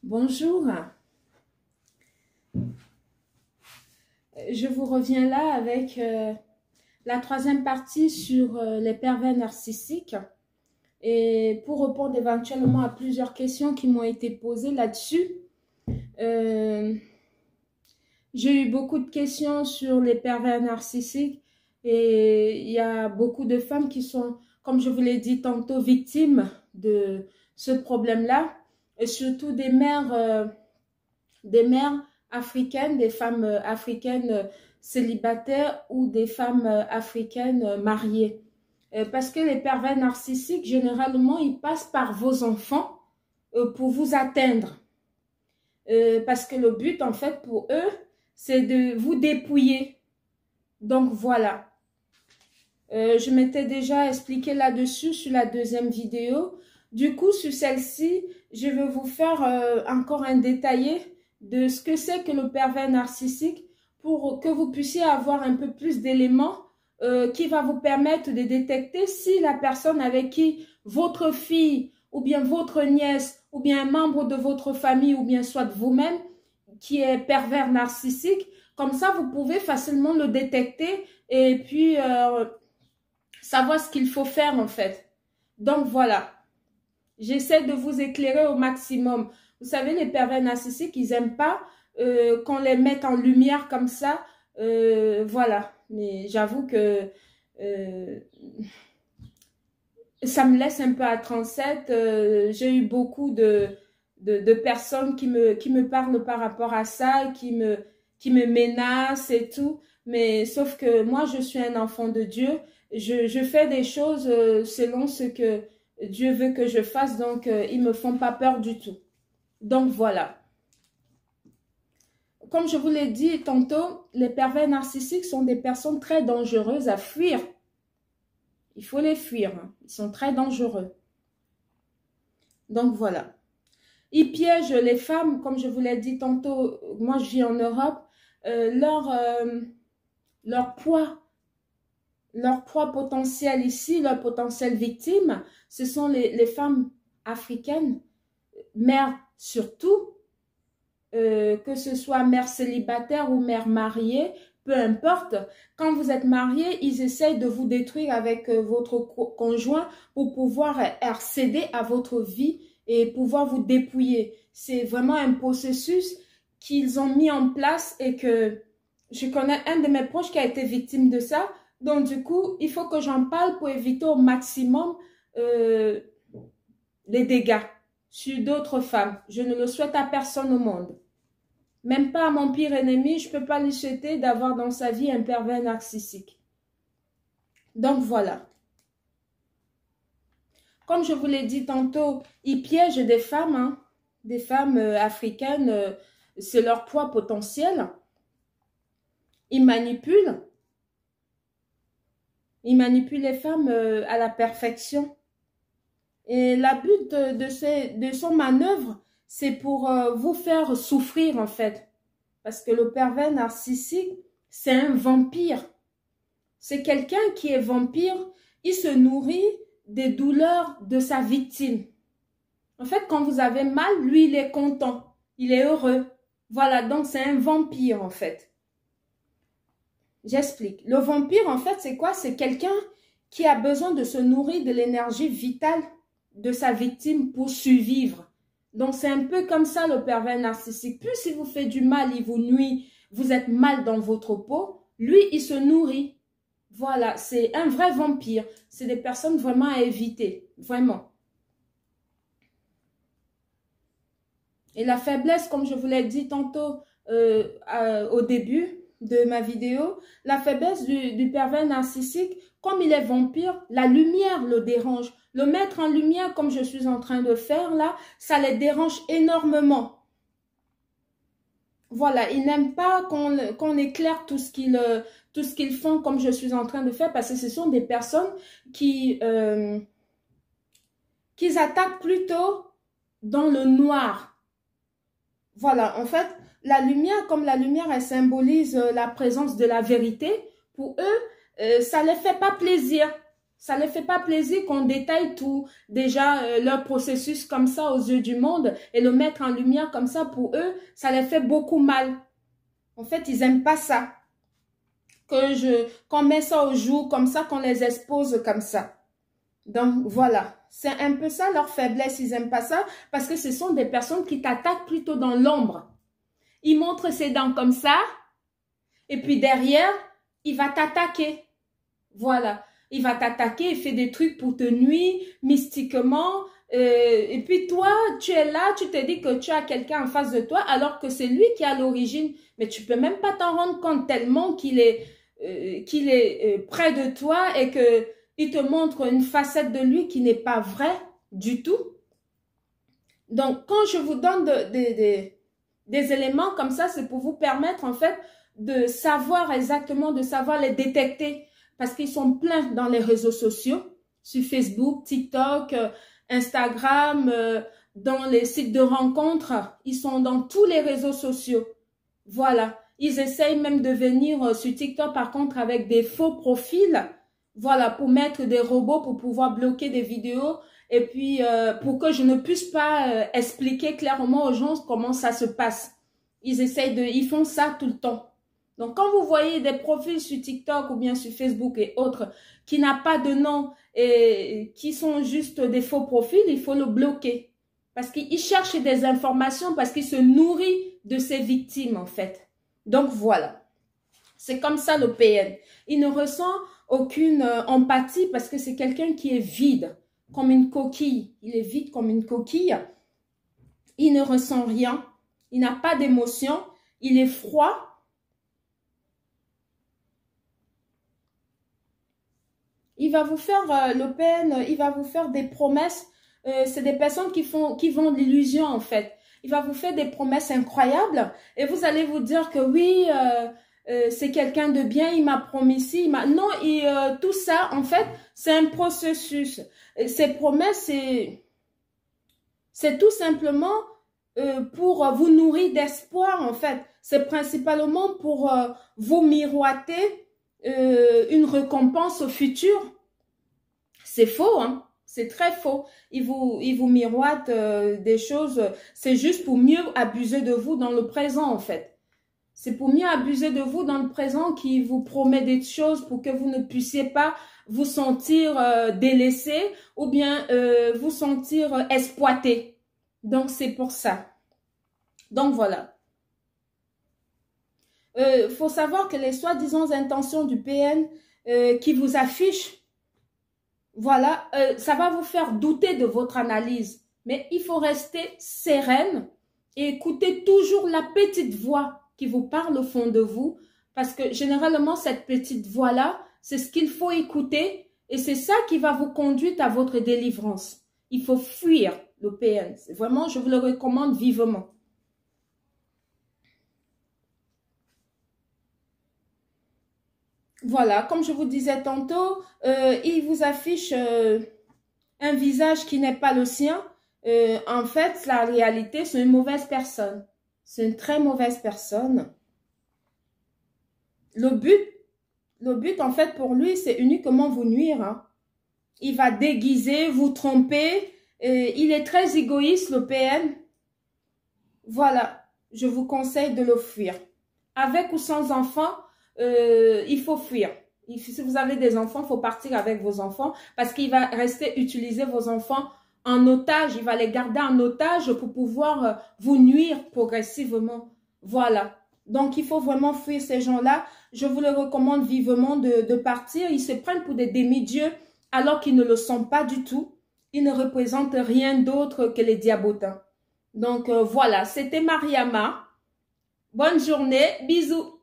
Bonjour, je vous reviens là avec la troisième partie sur les pervers narcissiques et pour répondre éventuellement à plusieurs questions qui m'ont été posées là-dessus. J'ai eu beaucoup de questions sur les pervers narcissiques et il y a beaucoup de femmes qui sont, comme je vous l'ai dit tantôt, victimes de ce problème-là et surtout des mères africaines, des femmes africaines célibataires ou des femmes africaines mariées. Parce que les pervers narcissiques, généralement, ils passent par vos enfants pour vous atteindre. Parce que le but, en fait, pour eux, c'est de vous dépouiller. Donc, voilà. Je m'étais déjà expliqué là-dessus sur la deuxième vidéo. Du coup, sur celle-ci, je vais vous faire encore un détaillé de ce que c'est que le pervers narcissique pour que vous puissiez avoir un peu plus d'éléments qui va vous permettre de détecter si la personne avec qui votre fille ou bien votre nièce ou bien un membre de votre famille ou bien soit vous-même qui est pervers narcissique, comme ça vous pouvez facilement le détecter et puis savoir ce qu'il faut faire en fait. Donc voilà, j'essaie de vous éclairer au maximum. Vous savez, les pervers narcissiques, ils n'aiment pas qu'on les mette en lumière comme ça. Voilà, mais j'avoue que ça me laisse un peu à 37. J'ai eu beaucoup de personnes qui me parlent par rapport à ça, qui me menacent et tout. Mais sauf que moi, je suis un enfant de Dieu. Je fais des choses selon ce que Dieu veut que je fasse. Donc, ils ne me font pas peur du tout. Donc, voilà. Comme je vous l'ai dit tantôt, les pervers narcissiques sont des personnes très dangereuses à fuir. Il faut les fuir. Ils sont très dangereux. Donc, voilà. Ils piègent les femmes, comme je vous l'ai dit tantôt, moi je vis en Europe, leur poids potentiel ici, leur potentiel victime, ce sont les femmes africaines, mères surtout, que ce soit mère célibataire ou mère mariée, peu importe. Quand vous êtes marié, ils essayent de vous détruire avec votre conjoint pour pouvoir accéder à votre vie et pouvoir vous dépouiller. C'est vraiment un processus qu'ils ont mis en place et que je connais un de mes proches qui a été victime de ça. Donc, du coup, il faut que j'en parle pour éviter au maximum les dégâts sur d'autres femmes. Je ne le souhaite à personne au monde. Même pas à mon pire ennemi, je ne peux pas lui souhaiter d'avoir dans sa vie un pervers narcissique. Donc, voilà. Comme je vous l'ai dit tantôt, ils piègent des femmes, des femmes africaines, c'est leur poids potentiel. Ils manipulent les femmes à la perfection. Et le but de son manœuvre, c'est pour vous faire souffrir en fait. Parce que le pervers narcissique, c'est un vampire. C'est quelqu'un qui est vampire, il se nourrit des douleurs de sa victime. En fait, quand vous avez mal, lui, il est content. Il est heureux. Voilà, donc c'est un vampire en fait. J'explique. Le vampire, en fait, c'est quoi? C'est quelqu'un qui a besoin de se nourrir de l'énergie vitale de sa victime pour survivre. Donc, c'est un peu comme ça le pervers narcissique. Plus il vous fait du mal, il vous nuit, vous êtes mal dans votre peau, lui, il se nourrit. Voilà, c'est un vrai vampire. C'est des personnes vraiment à éviter, vraiment. Et la faiblesse, comme je vous l'ai dit tantôt au début de ma vidéo, la faiblesse du pervers narcissique, comme il est vampire, la lumière le dérange. Le mettre en lumière, comme je suis en train de faire là, ça les dérange énormément. Voilà, ils n'aiment pas qu'on éclaire tout ce qu'ils font comme je suis en train de faire parce que ce sont des personnes qui attaquent plutôt dans le noir. Voilà, en fait, la lumière, comme la lumière, elle symbolise la présence de la vérité. Pour eux, ça ne les fait pas plaisir. Ça ne les fait pas plaisir qu'on détaille tout, déjà leur processus comme ça aux yeux du monde et le mettre en lumière comme ça pour eux, ça les fait beaucoup mal. En fait, ils n'aiment pas ça. Qu'on met ça au jour comme ça, qu'on les expose comme ça. Donc, voilà. C'est un peu ça leur faiblesse. Ils n'aiment pas ça parce que ce sont des personnes qui t'attaquent plutôt dans l'ombre. Ils montrent ses dents comme ça et puis derrière, il va t'attaquer. Voilà. Il va t'attaquer, il fait des trucs pour te nuire mystiquement. Et puis toi, tu es là, tu te dis que tu as quelqu'un en face de toi alors que c'est lui qui a l'origine. Mais tu peux même pas t'en rendre compte tellement qu'il est près de toi et qu'il te montre une facette de lui qui n'est pas vraie du tout. Donc, quand je vous donne des éléments comme ça, c'est pour vous permettre en fait de savoir exactement, de savoir les détecter. Parce qu'ils sont pleins dans les réseaux sociaux, sur Facebook, TikTok, Instagram, dans les sites de rencontres. Ils sont dans tous les réseaux sociaux. Voilà. Ils essayent même de venir sur TikTok, par contre, avec des faux profils. Voilà, pour mettre des robots, pour pouvoir bloquer des vidéos. Et puis, pour que je ne puisse pas expliquer clairement aux gens comment ça se passe. Ils font ça tout le temps. Donc, quand vous voyez des profils sur TikTok ou bien sur Facebook et autres qui n'ont pas de nom et qui sont juste des faux profils, il faut le bloquer. Parce qu'il cherche des informations, parce qu'il se nourrit de ses victimes, en fait. Donc, voilà. C'est comme ça le PN. Il ne ressent aucune empathie parce que c'est quelqu'un qui est vide, comme une coquille. Il est vide comme une coquille. Il ne ressent rien. Il n'a pas d'émotion. Il est froid. Il va vous faire, le PN, il va vous faire des promesses. C'est des personnes qui vendent l'illusion, en fait. Il va vous faire des promesses incroyables et vous allez vous dire que oui, c'est quelqu'un de bien, il m'a promis ci, non, tout ça, en fait, c'est un processus. Ces promesses, c'est tout simplement pour vous nourrir d'espoir, en fait. C'est principalement pour vous miroiter une récompense au futur. C'est faux, hein? C'est très faux. Ils vous miroitent des choses. C'est juste pour mieux abuser de vous dans le présent, en fait. C'est pour mieux abuser de vous dans le présent qui vous promet des choses pour que vous ne puissiez pas vous sentir délaissé ou bien vous sentir exploité. Donc, c'est pour ça. Donc, voilà. Faut savoir que les soi-disant intentions du PN qui vous affichent, voilà, ça va vous faire douter de votre analyse. Mais il faut rester sereine et écouter toujours la petite voix qui vous parle au fond de vous. Parce que généralement, cette petite voix-là, c'est ce qu'il faut écouter et c'est ça qui va vous conduire à votre délivrance. Il faut fuir le PN. Vraiment, je vous le recommande vivement. Voilà, comme je vous disais tantôt, il vous affiche un visage qui n'est pas le sien. En fait, la réalité, c'est une mauvaise personne. C'est une très mauvaise personne. Le but, en fait, pour lui, c'est uniquement vous nuire. Hein. Il va déguiser, vous tromper. Il est très égoïste, le PN. Voilà, je vous conseille de le fuir. Avec ou sans enfant, il faut fuir. Si vous avez des enfants, il faut partir avec vos enfants parce qu'il va rester utiliser vos enfants en otage. Il va les garder en otage pour pouvoir vous nuire progressivement. Voilà. Donc, il faut vraiment fuir ces gens-là. Je vous le recommande vivement de partir. Ils se prennent pour des demi-dieux alors qu'ils ne le sont pas du tout. Ils ne représentent rien d'autre que les diabotins. Donc, voilà. C'était Mariama. Bonne journée. Bisous.